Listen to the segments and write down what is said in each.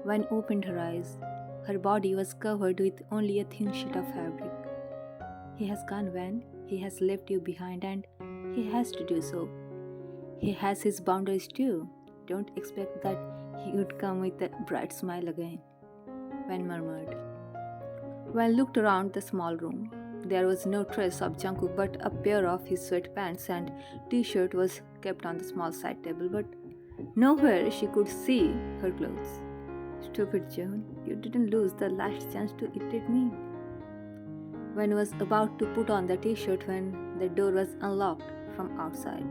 Wen opened her eyes. Her body was covered with only a thin sheet of fabric. He has gone, Wen. He has left you behind and he has to do so. He has his boundaries too. Don't expect that he would come with a bright smile again. Wen murmured. Wen looked around the small room. There was no trace of Jungkook, but a pair of his sweatpants and t-shirt was kept on the small side table, but nowhere she could see her clothes. Stupid Joan, you didn't lose the last chance to irritate me. Wen was about to put on the t-shirt when the door was unlocked from outside.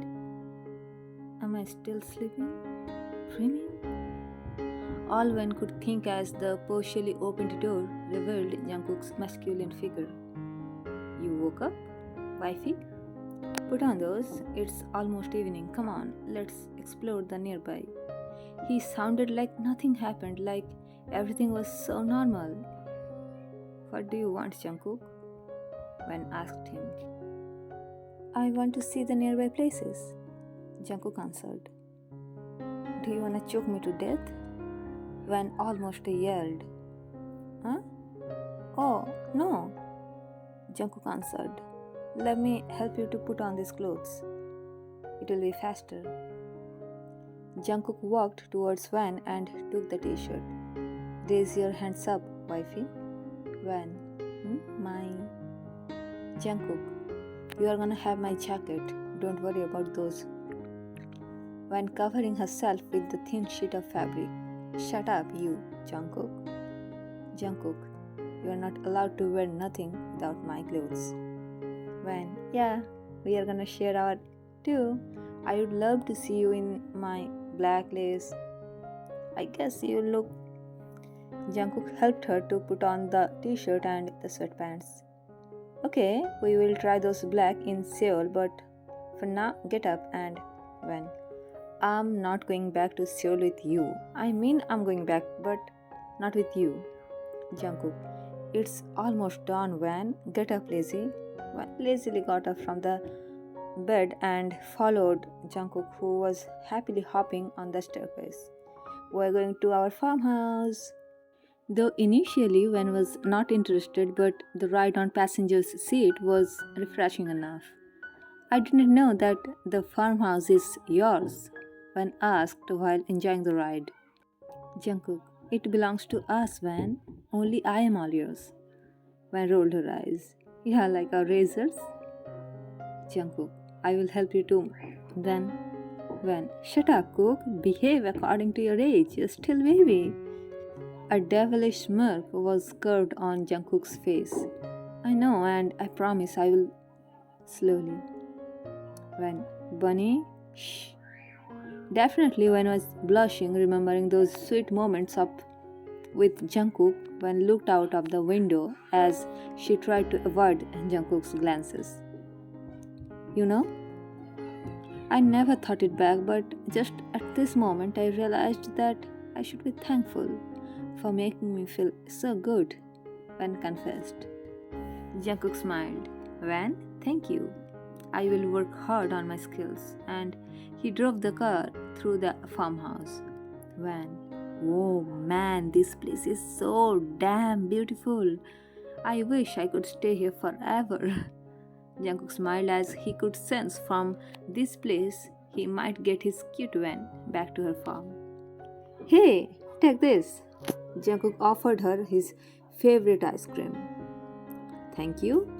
Am I still sleeping? Dreaming? All one could think as the partially opened door revealed Jungkook's masculine figure. You woke up, wifey? Put on those, it's almost evening. Come on, let's explore the nearby. He sounded like nothing happened, like everything was so normal. What do you want, Jungkook? Wen asked him. I want to see the nearby places, Jungkook answered. Do you want to choke me to death? Wen almost yelled. Huh? Oh, no, Jungkook answered. Let me help you to put on these clothes. It will be faster. Jungkook walked towards Wen and took the t-shirt. Raise your hands up, wifey. Wen. My. Jungkook, you are gonna have my jacket. Don't worry about those. Wen covering herself with the thin sheet of fabric. Shut up, you, Jungkook. Jungkook, you are not allowed to wear nothing without my clothes. Wen, yeah, we are gonna share our too. I would love to see you in my black lace. I guess you look. Jungkook helped her to put on the t-shirt and the sweatpants. Okay, we will try those black in Seoul, but for now, get up and Wen. I'm not going back to Seoul with you. I mean, I'm going back, but not with you. Jungkook, it's almost dawn, Wen. Get up, lazy. Wen lazily got up from the bed and followed Jungkook, who was happily hopping on the staircase. We're going to our farmhouse. Though initially Wen was not interested, but the ride on passenger's seat was refreshing enough. I didn't know that the farmhouse is yours, Wen asked while enjoying the ride. Jungkook, it belongs to us, Wen. Only I am all yours. Wen rolled her eyes. Yeah, like our razors. Jungkook, I will help you too. Then, Wen, shut up, Cook. Behave according to your age. You're still baby. A devilish smirk was curved on Jungkook's face. I know, and I promise I will. Slowly. Wen, Bunny, shh. Definitely Wen was blushing, remembering those sweet moments up with Jungkook when looked out of the window as she tried to avoid Jungkook's glances. You know, I never thought it back, but just at this moment I realized that I should be thankful for making me feel so good, Wen confessed. Jungkook smiled. Wen, thank you. I will work hard on my skills. And he drove the car through the farmhouse. Wen, oh man, this place is so damn beautiful. I wish I could stay here forever. Jungkook smiled as he could sense from this place he might get his cute Wen back to her farm. Hey, take this. Jungkook offered her his favorite ice cream. Thank you,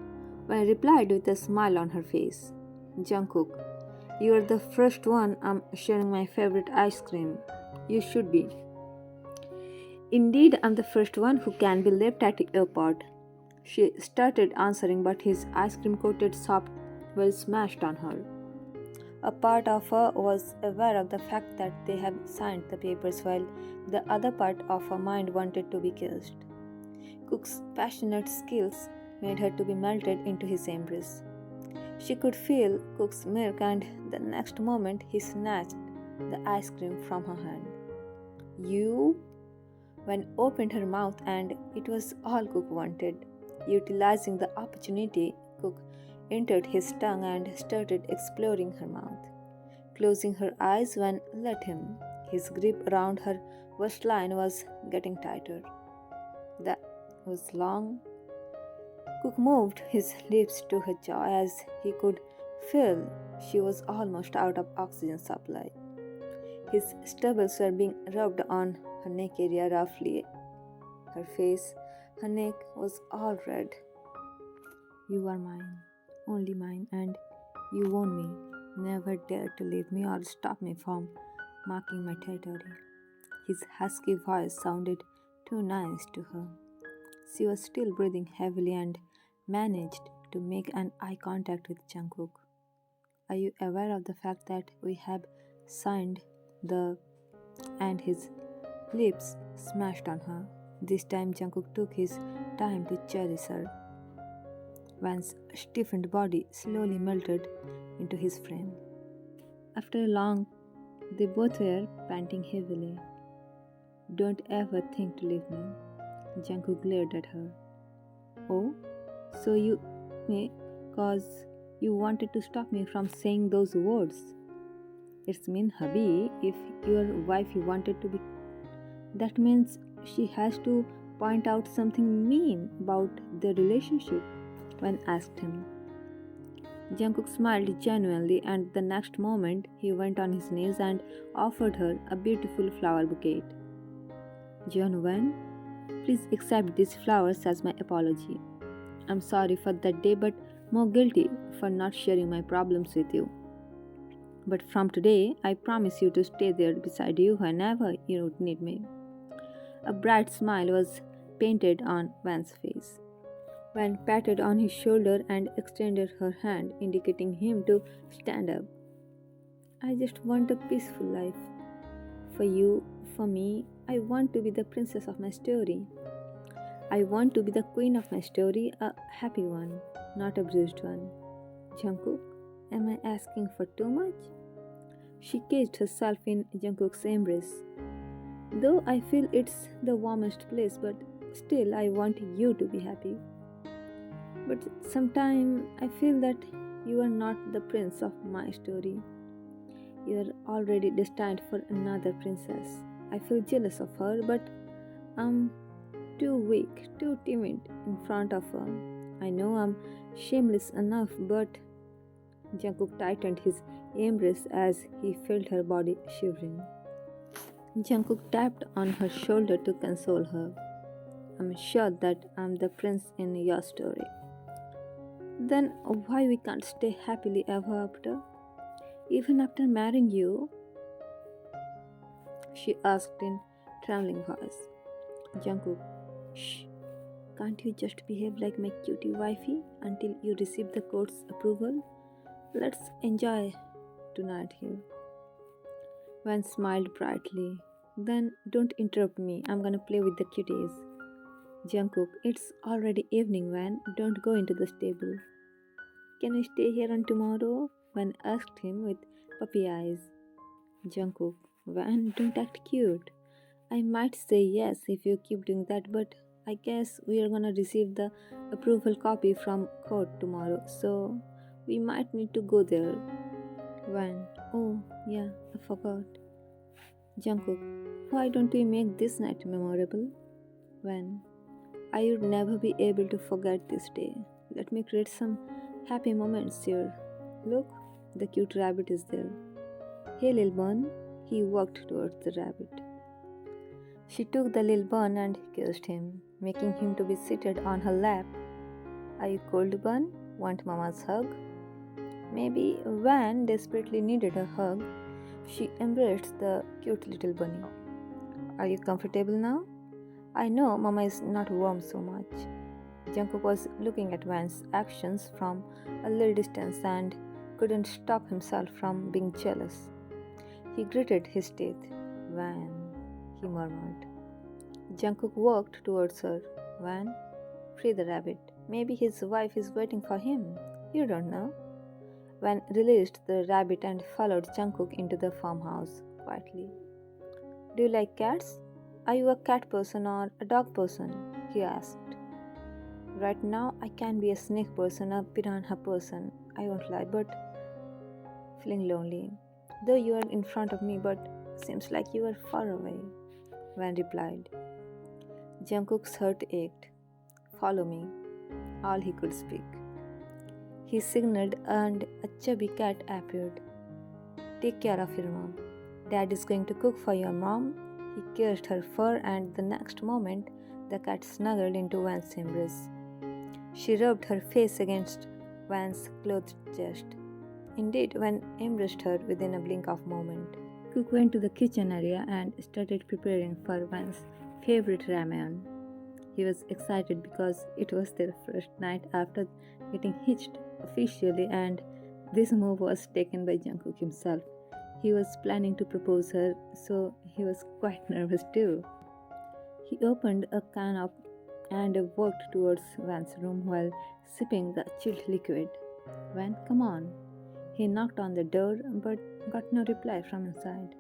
Wen replied with a smile on her face. Jungkook, you are the first one I'm sharing my favorite ice cream. You should be. Indeed, I'm the first one who can be left at the airport. She started answering, but his ice cream coated soft well smashed on her. A part of her was aware of the fact that they had signed the papers while the other part of her mind wanted to be kissed. Cook's passionate skills made her to be melted into his embrace. She could feel Cook's milk, and the next moment he snatched the ice cream from her hand. You? Wen opened her mouth, and it was all Cook wanted. Utilizing the opportunity, Cook entered his tongue and started exploring her mouth. Closing her eyes, Wen let him. His grip around her waistline was getting tighter. That was long. Cook moved his lips to her jaw as he could feel she was almost out of oxygen supply. His stubbles were being rubbed on her neck area roughly. Her face, her neck was all red. You are mine, only mine, and you own me. Never dare to leave me or stop me from marking my territory. His husky voice sounded too nice to her. She was still breathing heavily and managed to make an eye contact with Jungkook. Are you aware of the fact that we have signed the and his lips smashed on her? This time Jungkook took his time to cherish her. Van's stiffened body slowly melted into his frame. After a long, they both were panting heavily. Don't ever think to leave me. Jungkook glared at her. Oh, so you me cause you wanted to stop me from saying those words. It's mean, hubby, if your wife you wanted to be, that means she has to point out something mean about their relationship. When asked him. Jungkook smiled genuinely, and the next moment he went on his knees and offered her a beautiful flower bouquet. Jeonwon, please accept these flowers as my apology. I'm sorry for that day, but more guilty for not sharing my problems with you. But from today, I promise you to stay there beside you whenever you need me. A bright smile was painted on Van's face. Van patted on his shoulder and extended her hand, indicating him to stand up. I just want a peaceful life. For you, for me, I want to be the princess of my story. I want to be the queen of my story, a happy one, not a bruised one. Jungkook, am I asking for too much? She caged herself in Jungkook's embrace. Though I feel it's the warmest place, but still I want you to be happy. But sometimes I feel that you are not the prince of my story. You are already destined for another princess. I feel jealous of her, but I'm too weak, too timid in front of her. I know I'm shameless enough, but Jungkook tightened his embrace as he felt her body shivering. Jungkook tapped on her shoulder to console her. I'm sure that I'm the prince in your story. Then why we can't stay happily ever after? Even after marrying you? She asked in trembling voice. Jungkook, shh, can't you just behave like my cutie wifey until you receive the court's approval? Let's enjoy tonight here. Van smiled brightly. Then don't interrupt me, I'm gonna play with the cuties. Jungkook, it's already evening, Van. Don't go into the stable. Can you stay here on tomorrow? Van asked him with puppy eyes. Jungkook, Van, don't act cute. I might say yes if you keep doing that, but I guess we are gonna receive the approval copy from court tomorrow, so we might need to go there. Van, oh yeah, I forgot. Jungkook, why don't we make this night memorable? Van, I would never be able to forget this day. Let me create some happy moments here. Look, the cute rabbit is there. Hey, little bun. He walked towards the rabbit. She took the little bun and kissed him, making him to be seated on her lap. Are you cold, bun? Want mama's hug? Maybe Van desperately needed a hug. She embraced the cute little bunny. Are you comfortable now? I know Mama is not warm so much. Jungkook was looking at Van's actions from a little distance and couldn't stop himself from being jealous. He gritted his teeth. Van, he murmured. Jungkook walked towards her. Van, free the rabbit. Maybe his wife is waiting for him. You don't know. Van released the rabbit and followed Jungkook into the farmhouse quietly. Do you like cats? Are you a cat person or a dog person? He asked. Right now, I can be a snake person, a piranha person. I won't lie, but feeling lonely. Though you are in front of me, but Seems like you were far away, Van replied. Jungkook's heart ached. Follow me, all he could speak. He signaled and a chubby cat appeared. Take care of your mom. Dad is going to cook for your mom. He kissed her fur, and the next moment, the cat snuggled into Van's embrace. She rubbed her face against Van's clothed chest. Indeed, Van embraced her within a blink of moment. Cook went to the kitchen area and started preparing for Van's favorite ramen. He was excited because it was their first night after getting hitched officially, and this move was taken by Jungkook himself. He was planning to propose her, so he was quite nervous too. He opened a can of and walked towards Van's room while sipping the chilled liquid. Van, come on. He knocked on the door but got no reply from inside.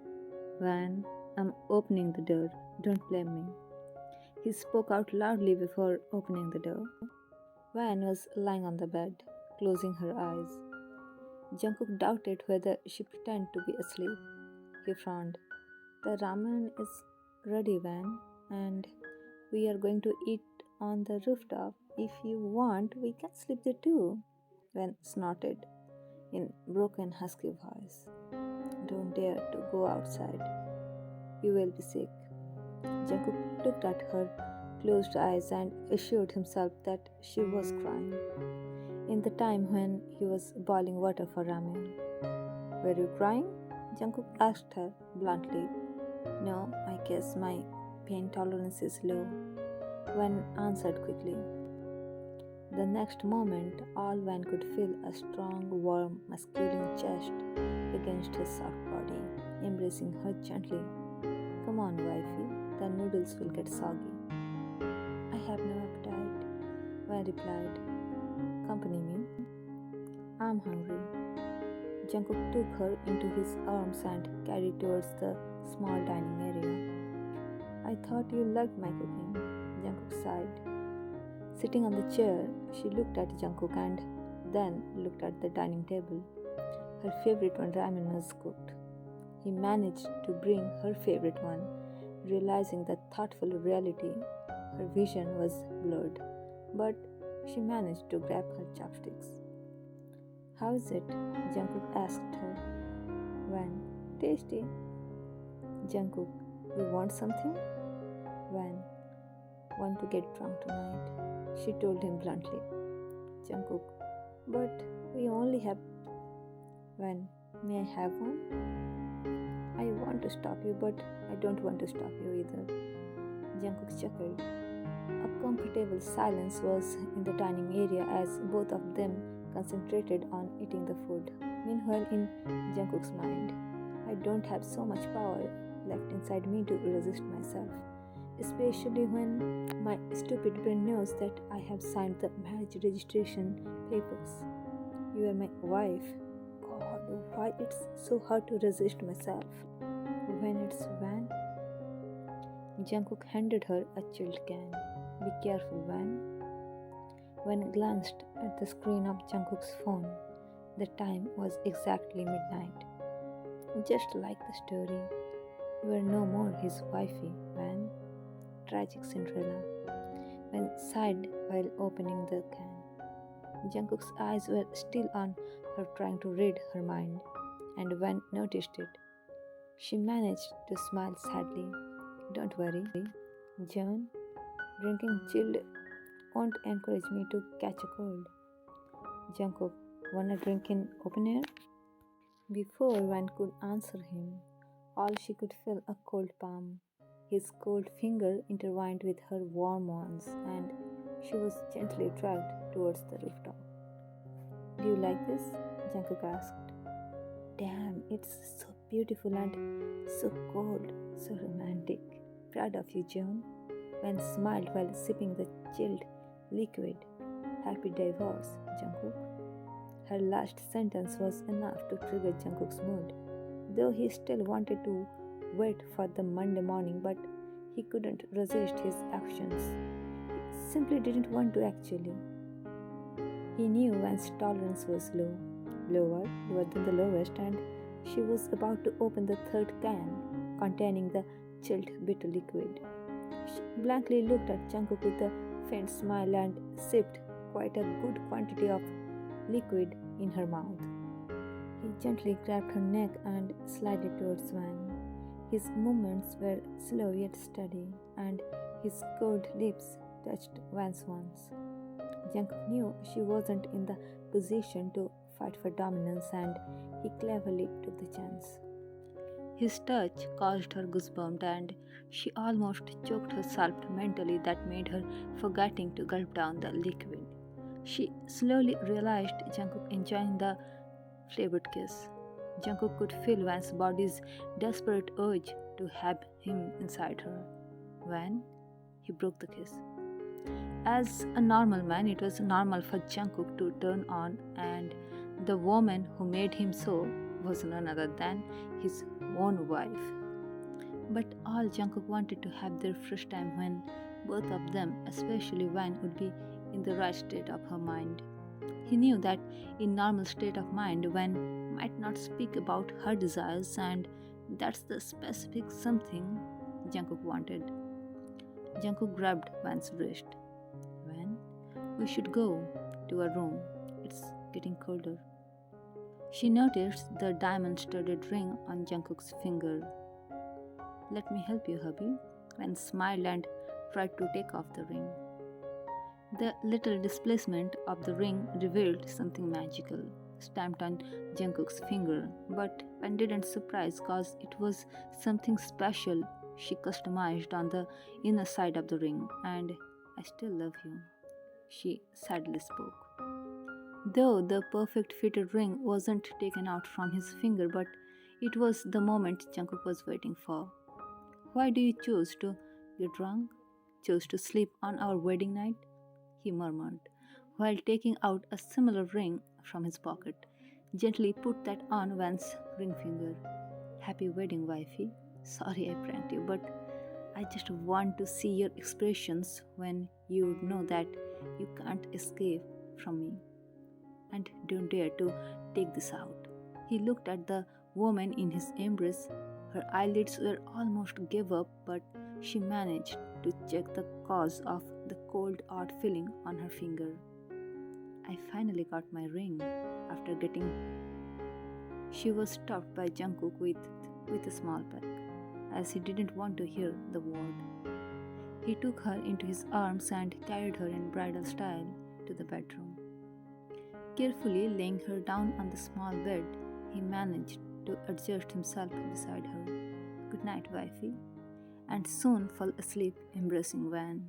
Van, I'm opening the door. Don't blame me. He spoke out loudly before opening the door. Van was lying on the bed, closing her eyes. Jungkook doubted whether she pretended to be asleep. He frowned. The ramen is ready, Van, and we are going to eat on the rooftop. If you want, we can sleep there too. Van snorted in broken husky voice. Don't dare to go outside. You will be sick. Jungkook looked at her closed eyes and assured himself that she was crying. In the time when he was boiling water for ramen. Were you crying? Jungkook asked her bluntly. No, I guess my pain tolerance is low. Van answered quickly. The next moment, all Van could feel a strong, warm, masculine chest against his soft body, embracing her gently. Come on, wifey, the noodles will get soggy. I have no appetite, Van replied. Accompany me. I'm hungry. Jungkook took her into his arms and carried towards the small dining area. I thought you liked my cooking, Jungkook sighed. Sitting on the chair, she looked at Jungkook and then looked at the dining table. Her favorite one, ramen, was cooked. He managed to bring her favorite one, realizing that thoughtful reality, her vision was blurred, but she managed to grab her chopsticks. How is it? Jungkook asked her. Van, tasty. Jungkook, you want something? Van, want to get drunk tonight, she told him bluntly. Jungkook, but we only have Van, may I have one? I want to stop you, but I don't want to stop you either. Jungkook chuckled. A comfortable silence was in the dining area as both of them concentrated on eating the food. Meanwhile, in Jungkook's mind, I don't have so much power left inside me to resist myself, especially when my stupid brain knows that I have signed the marriage registration papers. You are my wife. God, why it's so hard to resist myself when it's Van? Jungkook handed her a chilled can. Be careful, Van. Van glanced at the screen of Jungkook's phone. The time was exactly midnight. Just like the story, you are no more his wifey, Van. Tragic Cinderella. Van sighed while opening the can. Jungkook's eyes were still on her, trying to read her mind, and Van noticed it. She managed to smile sadly. Don't worry, John. Drinking chilled won't encourage me to catch a cold. Jungkook, wanna drink in open air? Before Van could answer him, all she could feel a cold palm. His cold finger intertwined with her warm ones, and she was gently dragged towards the rooftop. Do you like this? Jungkook asked. Damn, it's so beautiful and so cold, so romantic. Proud of you, John. Van smiled while sipping the chilled liquid. Happy divorce, Jungkook. Her last sentence was enough to trigger Jungkook's mood, though he still wanted to wait for the Monday morning, but he couldn't resist his actions. He simply didn't want to actually. He knew Van's tolerance was lower than the lowest, and she was about to open the third can. containing the chilled bitter liquid. She blankly looked at Jungkook with a faint smile and sipped quite a good quantity of liquid in her mouth. He gently grabbed her neck and slid towards Van. His movements were slow yet steady, and his cold lips touched Van's once. Jungkook knew she wasn't in the position to fight for dominance, and he cleverly took the chance. His touch caused her goosebumps, and she almost choked herself mentally that made her forgetting to gulp down the liquid. She slowly realized Jungkook enjoying the flavored kiss. Jungkook could feel Van's body's desperate urge to have him inside her. When he broke the kiss. As a normal man, it was normal for Jungkook to turn on, and the woman who made him so was none other than his own wife. But all Jungkook wanted to have their first time when both of them, especially Van, would be in the right state of her mind. He knew that in normal state of mind, Van might not speak about her desires, and that's the specific something Jungkook wanted. Jungkook grabbed Van's wrist. Van, we should go to our room. It's getting colder. She noticed the diamond-studded ring on Jungkook's finger. Let me help you, hubby. Van smiled and tried to take off the ring. The little displacement of the ring revealed something magical, stamped on Jungkook's finger, but Van didn't surprise cause it was something special she customized on the inner side of the ring, and I still love you, she sadly spoke. Though the perfect fitted ring wasn't taken out from his finger, but it was the moment Jungkook was waiting for. Why do you choose to get drunk? Choose to sleep on our wedding night? He murmured, while taking out a similar ring from his pocket. Gently put that on Van's ring finger. Happy wedding, wifey. Sorry I pranked you, but I just want to see your expressions when you know that you can't escape from me. And don't dare to take this out. He looked at the woman in his embrace. Her eyelids were almost gave up, but she managed to check the cause of the cold odd feeling on her finger. I finally got my ring after getting. She was stopped by Jungkook with a small peck, as he didn't want to hear the word. He took her into his arms and carried her in bridal style to the bedroom. Carefully laying her down on the small bed, he managed to adjust himself beside her. Good night, wifey, and soon fell asleep embracing Van.